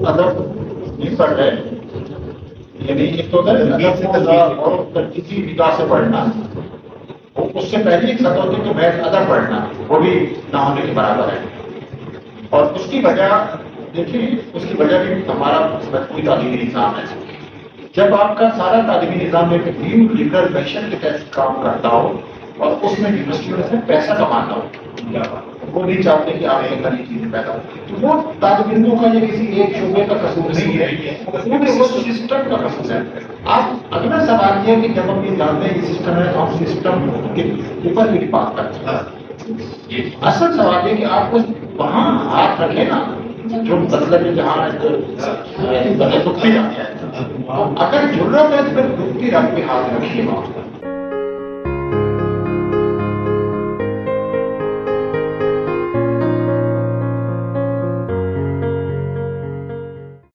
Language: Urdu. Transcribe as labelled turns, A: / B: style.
A: ادب نہیں پڑھ رہے، یعنی ایک تو ادب اور ترجیحی نگاہ سے پڑھنا، اس سے پہلے ایک سطح ہوتی ہے کہ محض ادب پڑھنا، وہ بھی نہ ہونے کے برابر ہے. اور اس کی وجہ دیکھیں، اس کی وجہ بھی ہمارا مجموعی تعلیمی نظام ہے. جب آپ کا سارا تعلیمی نظام ایک نیو لبرل میشن کے تحت کام کرتا ہو اور اس میں یونیورسٹیوں سے پیسہ کمانا ہو، وہ نہیں چاہتے کہ آپ ایک نئی چیزیں پیدا ہو، تو وہ طالب علموں کا یہ کسی ایک شعبے کا قصور نہیں ہے، وہ سسٹم کا قصور ہے. آپ اگلا سوال یہ ہے کہ جب ہم یہ جانتے ہیں کہ سسٹم ہے تو ہم سسٹم کے اوپر بھی بات کرتے ہیں. اصل سوال یہ کہ آپ کو وہاں ہاتھ رکھے نا، جو مطلب جہاں دکھتی رکھتے ہیں، اگر ضرورت ہے تو پھر دکھتی رکھ کے ہاتھ رکھیے وہاں.